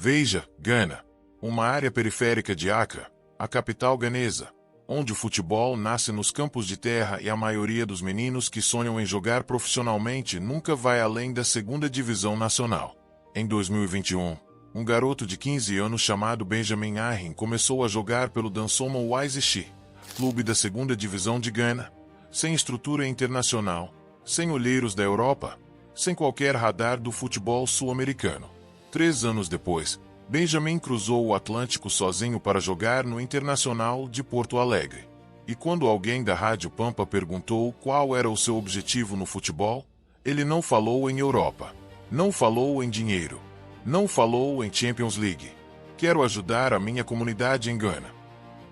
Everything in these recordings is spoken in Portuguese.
Veja, Gana, uma área periférica de Accra, a capital ganesa, onde o futebol nasce nos campos de terra e a maioria dos meninos que sonham em jogar profissionalmente nunca vai além da segunda divisão nacional. Em 2021, um garoto de 15 anos chamado Benjamin Ahin começou a jogar pelo Dansoma Wise, clube da segunda divisão de Gana, sem estrutura internacional, sem olheiros da Europa, sem qualquer radar do futebol sul-americano. 3 anos depois, Benjamin cruzou o Atlântico sozinho para jogar no Internacional de Porto Alegre. E quando alguém da Rádio Pampa perguntou qual era o seu objetivo no futebol, ele não falou em Europa, não falou em dinheiro, não falou em Champions League. Quero ajudar a minha comunidade em Gana.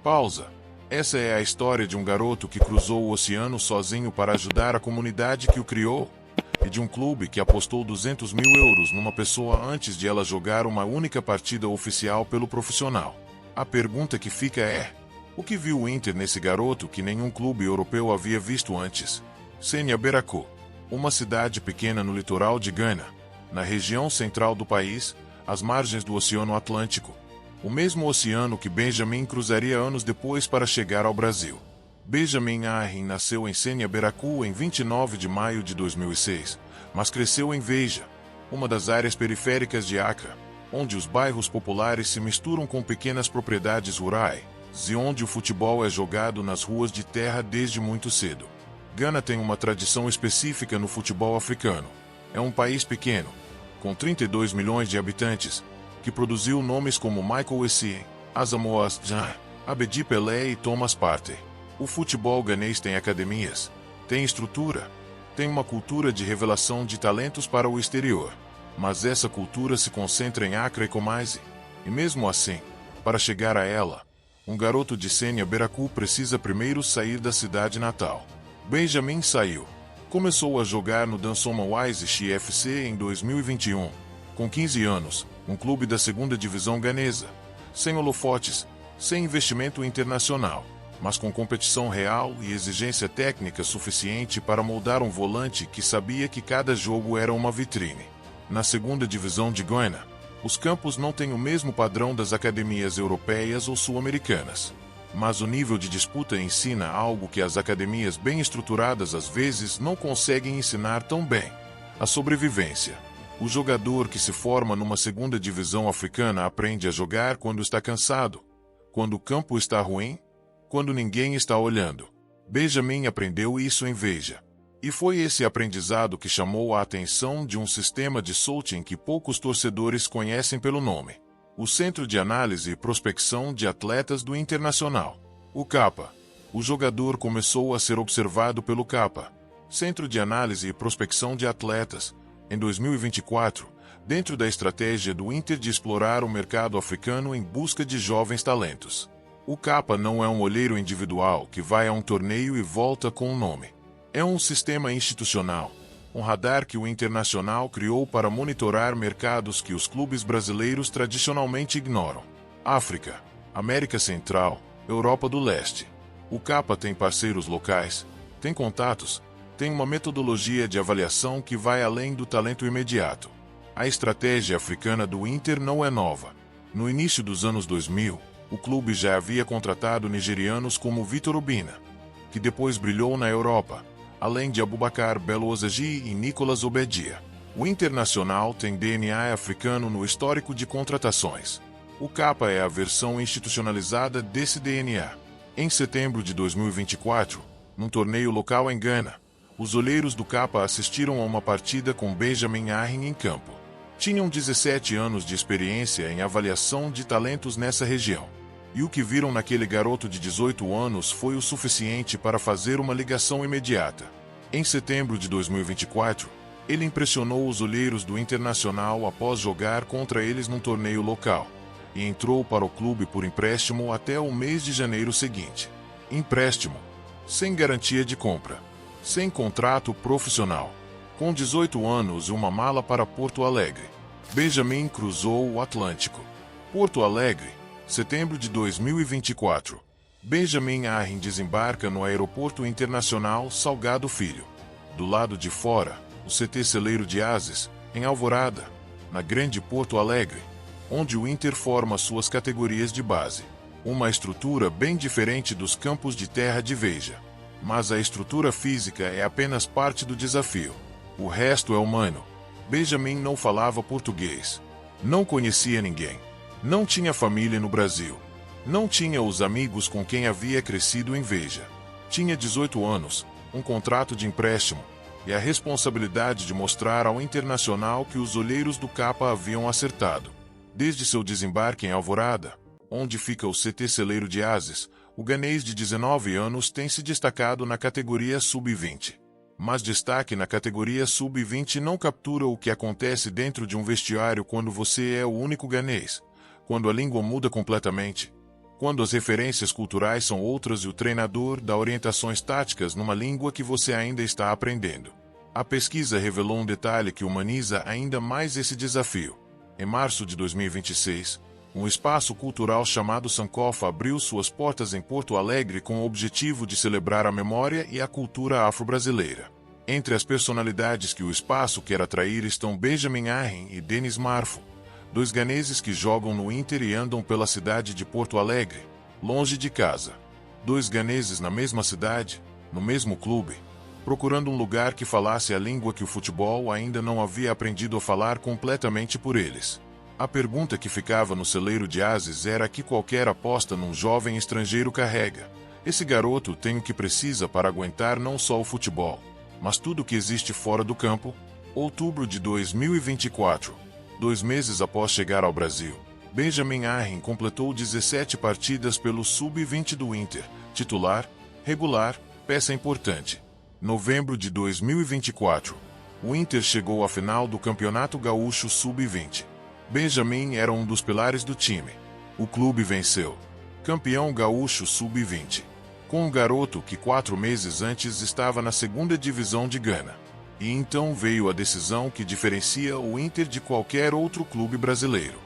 Pausa. Essa é a história de um garoto que cruzou o oceano sozinho para ajudar a comunidade que o criou, e de um clube que apostou 200 mil euros numa pessoa antes de ela jogar uma única partida oficial pelo profissional. A pergunta que fica é: o que viu o Inter nesse garoto que nenhum clube europeu havia visto antes? Senia Beraku, uma cidade pequena no litoral de Gana, na região central do país, às margens do Oceano Atlântico, o mesmo oceano que Benjamin cruzaria anos depois para chegar ao Brasil. Benjamin Ahin nasceu em Senia Beraku em 29 de maio de 2006, mas cresceu em Veja, uma das áreas periféricas de Accra, onde os bairros populares se misturam com pequenas propriedades rurais, e onde o futebol é jogado nas ruas de terra desde muito cedo. Gana tem uma tradição específica no futebol africano. É um país pequeno, com 32 milhões de habitantes, que produziu nomes como Michael Essien, Asamoah Gyan, Abedi Pelé e Thomas Partey. O futebol ganês tem academias, tem estrutura, tem uma cultura de revelação de talentos para o exterior. Mas essa cultura se concentra em Accra e Kumasi. E mesmo assim, para chegar a ela, um garoto de Senia Beraku precisa primeiro sair da cidade natal. Benjamin saiu. Começou a jogar no Dansoma Wise FC em 2021, com 15 anos, um clube da segunda divisão ganesa, sem holofotes, sem investimento internacional, mas com competição real e exigência técnica suficiente para moldar um volante que sabia que cada jogo era uma vitrine. Na segunda divisão de Gana, os campos não têm o mesmo padrão das academias europeias ou sul-americanas, mas o nível de disputa ensina algo que as academias bem estruturadas às vezes não conseguem ensinar tão bem: a sobrevivência. O jogador que se forma numa segunda divisão africana aprende a jogar quando está cansado, quando o campo está ruim, quando ninguém está olhando. Benjamin aprendeu isso em Veja. E foi esse aprendizado que chamou a atenção de um sistema de scouting que poucos torcedores conhecem pelo nome: o Centro de Análise e Prospecção de Atletas do Internacional. O CAPA. O jogador começou a ser observado pelo CAPA, Centro de Análise e Prospecção de Atletas, em 2024, dentro da estratégia do Inter de explorar o mercado africano em busca de jovens talentos. O CAPA não é um olheiro individual que vai a um torneio e volta com um nome. É um sistema institucional, um radar que o Internacional criou para monitorar mercados que os clubes brasileiros tradicionalmente ignoram: África, América Central, Europa do Leste. O CAPA tem parceiros locais, tem contatos, tem uma metodologia de avaliação que vai além do talento imediato. A estratégia africana do Inter não é nova. No início dos anos 2000, o clube já havia contratado nigerianos como Vitor Obina, que depois brilhou na Europa, além de Abubakar Bello-Ozeji e Nicolas Obedia. O Internacional tem DNA africano no histórico de contratações. O CAPA é a versão institucionalizada desse DNA. Em setembro de 2024, num torneio local em Gana, os olheiros do CAPA assistiram a uma partida com Benjamin Ahin em campo. Tinham 17 anos de experiência em avaliação de talentos nessa região. E o que viram naquele garoto de 18 anos foi o suficiente para fazer uma ligação imediata. Em setembro de 2024, ele impressionou os olheiros do Internacional após jogar contra eles num torneio local, e entrou para o clube por empréstimo até o mês de janeiro seguinte. Empréstimo, sem garantia de compra, sem contrato profissional. Com 18 anos e uma mala para Porto Alegre, Benjamin cruzou o Atlântico. Porto Alegre, setembro de 2024. Benjamin Ahin desembarca no Aeroporto Internacional Salgado Filho. Do lado de fora, o CT Celeiro de Ases, em Alvorada, na Grande Porto Alegre. onde o Inter forma suas categorias de base. Uma estrutura bem diferente dos campos de terra de Veja. Mas a estrutura física é apenas parte do desafio. O resto é humano. Benjamin não falava português. Não conhecia ninguém. Não tinha família no Brasil. Não tinha os amigos com quem havia crescido em Veja. Tinha 18 anos, um contrato de empréstimo, e a responsabilidade de mostrar ao Internacional que os olheiros do Capa haviam acertado. Desde seu desembarque em Alvorada, onde fica o CT Celeiro de Ases, o ganês de 19 anos tem se destacado na categoria Sub-20. Mas destaque na categoria Sub-20 não captura o que acontece dentro de um vestiário quando você é o único ganês, quando a língua muda completamente, quando as referências culturais são outras e o treinador dá orientações táticas numa língua que você ainda está aprendendo. A pesquisa revelou um detalhe que humaniza ainda mais esse desafio. Em março de 2026, um espaço cultural chamado Sankofa abriu suas portas em Porto Alegre com o objetivo de celebrar a memória e a cultura afro-brasileira. Entre as personalidades que o espaço quer atrair estão Benjamin Arrin e Denis Marfo, dois ganeses que jogam no Inter e andam pela cidade de Porto Alegre, longe de casa. Dois ganeses na mesma cidade, no mesmo clube, procurando um lugar que falasse a língua que o futebol ainda não havia aprendido a falar completamente por eles. A pergunta que ficava no celeiro de Ases era que qualquer aposta num jovem estrangeiro carrega. Esse garoto tem o que precisa para aguentar não só o futebol, mas tudo o que existe fora do campo. Outubro de 2024. 2 meses após chegar ao Brasil, Benjamin Arrin completou 17 partidas pelo Sub-20 do Inter, titular, regular, peça importante. Novembro de 2024. O Inter chegou à final do Campeonato Gaúcho Sub-20. Benjamin era um dos pilares do time. O clube venceu. Campeão gaúcho Sub-20. Com um garoto que 4 meses antes estava na segunda divisão de Gana. E então veio a decisão que diferencia o Inter de qualquer outro clube brasileiro.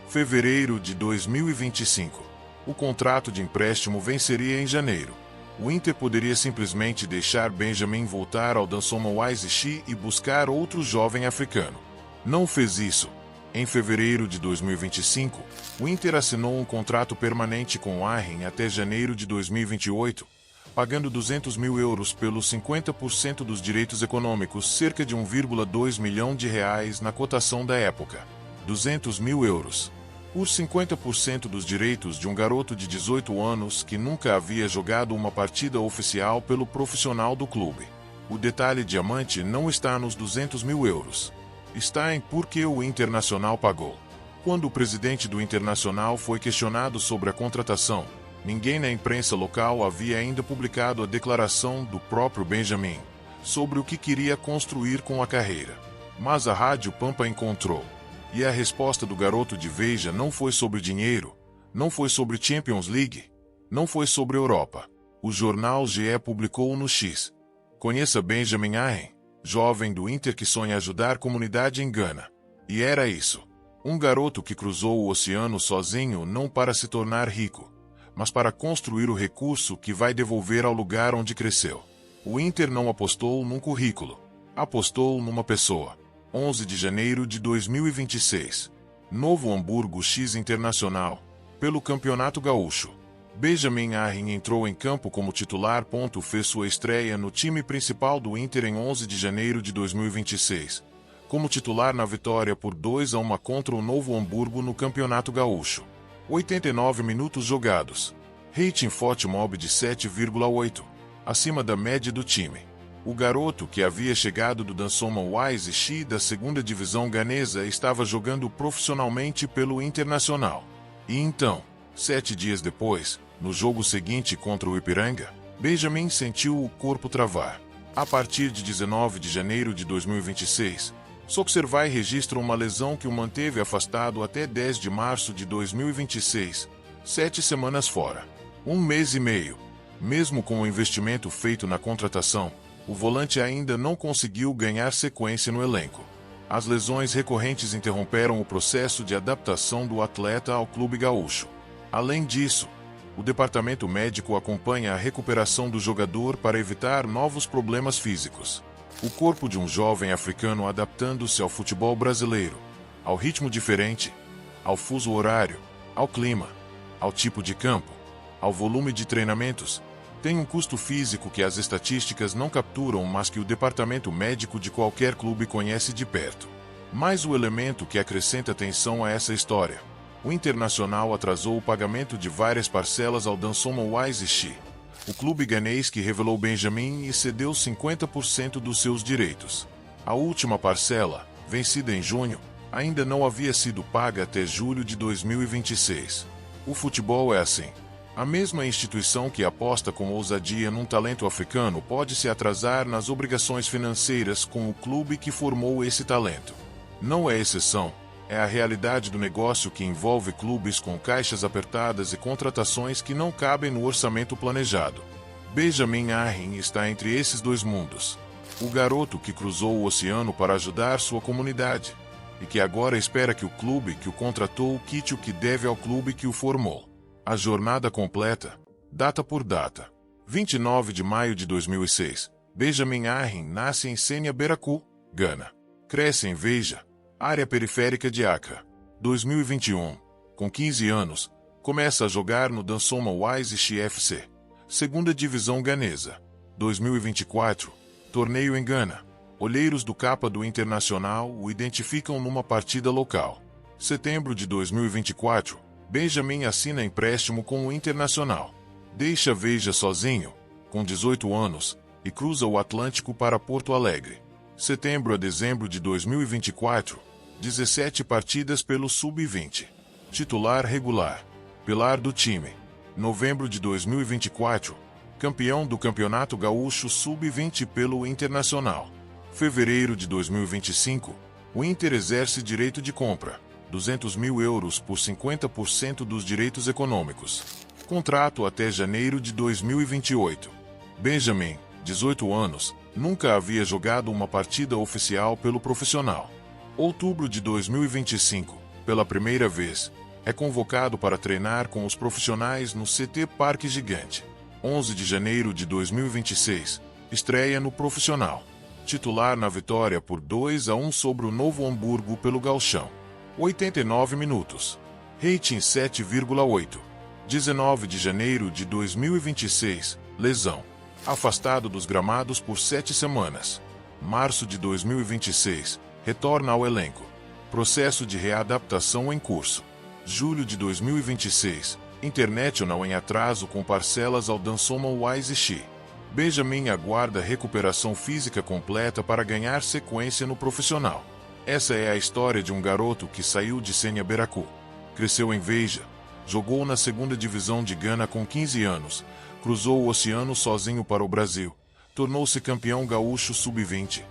Fevereiro de 2025. O contrato de empréstimo venceria em janeiro. O Inter poderia simplesmente deixar Benjamin voltar ao Dansoma Waizishi e buscar outro jovem africano. Não fez isso. Em fevereiro de 2025, o Inter assinou um contrato permanente com o Arrin até janeiro de 2028, pagando 200 mil euros pelos 50% dos direitos econômicos, cerca de 1,2 milhão de reais na cotação da época. 200 mil euros. Por 50% dos direitos de um garoto de 18 anos que nunca havia jogado uma partida oficial pelo profissional do clube. O detalhe diamante não está nos 200 mil euros. Está em por que o Internacional pagou. Quando o presidente do Internacional foi questionado sobre a contratação, ninguém na imprensa local havia ainda publicado a declaração do próprio Benjamin sobre o que queria construir com a carreira. Mas a Rádio Pampa encontrou. E a resposta do garoto de Veja não foi sobre dinheiro, não foi sobre Champions League, não foi sobre Europa. O jornal GE publicou no X. Conheça Benjamin Arrin, jovem do Inter que sonha ajudar a comunidade em Gana. E era isso. Um garoto que cruzou o oceano sozinho não para se tornar rico, mas para construir o recurso que vai devolver ao lugar onde cresceu. O Inter não apostou num currículo. Apostou numa pessoa. 11 de janeiro de 2026. Novo Hamburgo X Internacional. Pelo Campeonato Gaúcho. Benjamin Arrin entrou em campo como titular. Fez sua estreia no time principal do Inter em 11 de janeiro de 2026. Como titular na vitória por 2-1 contra o Novo Hamburgo no Campeonato Gaúcho. 89 minutos jogados. Rating Fotmob de 7,8. Acima da média do time. O garoto que havia chegado do Dansoma Waizishi da segunda divisão ganesa estava jogando profissionalmente pelo Internacional. E então, 7 dias depois, no jogo seguinte contra o Ipiranga, Benjamin sentiu o corpo travar. A partir de 19 de janeiro de 2026, Sokservai registra uma lesão que o manteve afastado até 10 de março de 2026, 7 semanas fora. 1 mês e meio. Mesmo com o investimento feito na contratação, o volante ainda não conseguiu ganhar sequência no elenco. As lesões recorrentes interromperam o processo de adaptação do atleta ao clube gaúcho. Além disso, o departamento médico acompanha a recuperação do jogador para evitar novos problemas físicos. O corpo de um jovem africano adaptando-se ao futebol brasileiro, ao ritmo diferente, ao fuso horário, ao clima, ao tipo de campo, ao volume de treinamentos, tem um custo físico que as estatísticas não capturam, mas que o departamento médico de qualquer clube conhece de perto. Mas o elemento que acrescenta tensão a essa história: o Internacional atrasou o pagamento de várias parcelas ao Dansoma Wise, o clube ganês que revelou Benjamin e cedeu 50% dos seus direitos. A última parcela, vencida em junho, ainda não havia sido paga até julho de 2026. O futebol é assim. A mesma instituição que aposta com ousadia num talento africano pode se atrasar nas obrigações financeiras com o clube que formou esse talento. Não é exceção, é a realidade do negócio que envolve clubes com caixas apertadas e contratações que não cabem no orçamento planejado. Benjamin Arrin está entre esses dois mundos. O garoto que cruzou o oceano para ajudar sua comunidade e que agora espera que o clube que o contratou quite o que deve ao clube que o formou. A jornada completa, data por data. 29 de maio de 2006. Benjamin Arrin nasce em Senia Beraku, Gana. Cresce em Veja, área periférica de Accra. 2021. Com 15 anos, começa a jogar no Dansoma Wise FC, segunda divisão ganesa. 2024. Torneio em Gana. Olheiros do capa do Internacional o identificam numa partida local. Setembro de 2024. Benjamin assina empréstimo com o Internacional. Deixa Veja sozinho, com 18 anos, e cruza o Atlântico para Porto Alegre. Setembro a dezembro de 2024, 17 partidas pelo Sub-20. Titular regular. Pilar do time. Novembro de 2024, campeão do Campeonato Gaúcho Sub-20 pelo Internacional. Fevereiro de 2025, o Inter exerce direito de compra. 200 mil euros por 50% dos direitos econômicos. Contrato até janeiro de 2028. Benjamin, 18 anos, nunca havia jogado uma partida oficial pelo profissional. Outubro de 2025, pela primeira vez, é convocado para treinar com os profissionais no CT Parque Gigante. 11 de janeiro de 2026, estreia no profissional. Titular na vitória por 2-1 sobre o Novo Hamburgo pelo Gauchão. 89 minutos. Rating 7,8. 19 de janeiro de 2026. Lesão. Afastado dos gramados por 7 semanas. Março de 2026. Retorna ao elenco. Processo de readaptação em curso. Julho de 2026. International em atraso com parcelas ao Dansoma Wise. Benjamin aguarda recuperação física completa para ganhar sequência no profissional. Essa é a história de um garoto que saiu de Senia Beraku, cresceu em Veja, jogou na segunda divisão de Gana com 15 anos, cruzou o oceano sozinho para o Brasil, tornou-se campeão gaúcho sub-20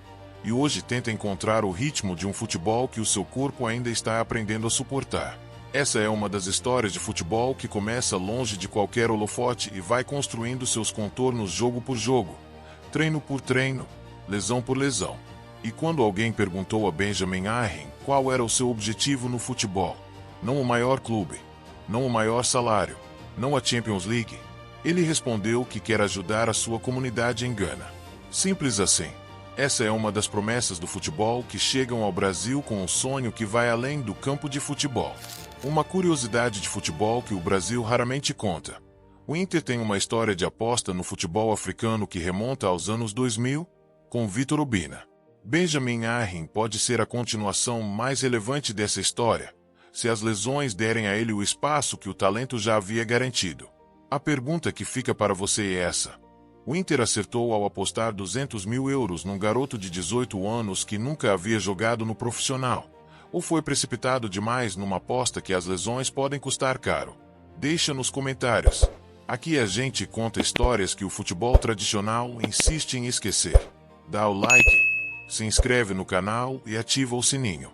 e hoje tenta encontrar o ritmo de um futebol que o seu corpo ainda está aprendendo a suportar. Essa é uma das histórias de futebol que começa longe de qualquer holofote e vai construindo seus contornos jogo por jogo, treino por treino, lesão por lesão. E quando alguém perguntou a Benjamin Arrin qual era o seu objetivo no futebol, não o maior clube, não o maior salário, não a Champions League, ele respondeu que quer ajudar a sua comunidade em Gana. Simples assim. Essa é uma das promessas do futebol que chegam ao Brasil com um sonho que vai além do campo de futebol. Uma curiosidade de futebol que o Brasil raramente conta. O Inter tem uma história de aposta no futebol africano que remonta aos anos 2000, com Vitor Obina. Benjamin Arrin pode ser a continuação mais relevante dessa história, se as lesões derem a ele o espaço que o talento já havia garantido. A pergunta que fica para você é essa. O Inter acertou ao apostar 200 mil euros num garoto de 18 anos que nunca havia jogado no profissional, ou foi precipitado demais numa aposta que as lesões podem custar caro? Deixa nos comentários. Aqui a gente conta histórias que o futebol tradicional insiste em esquecer. Dá o like, se inscreve no canal e ativa o sininho.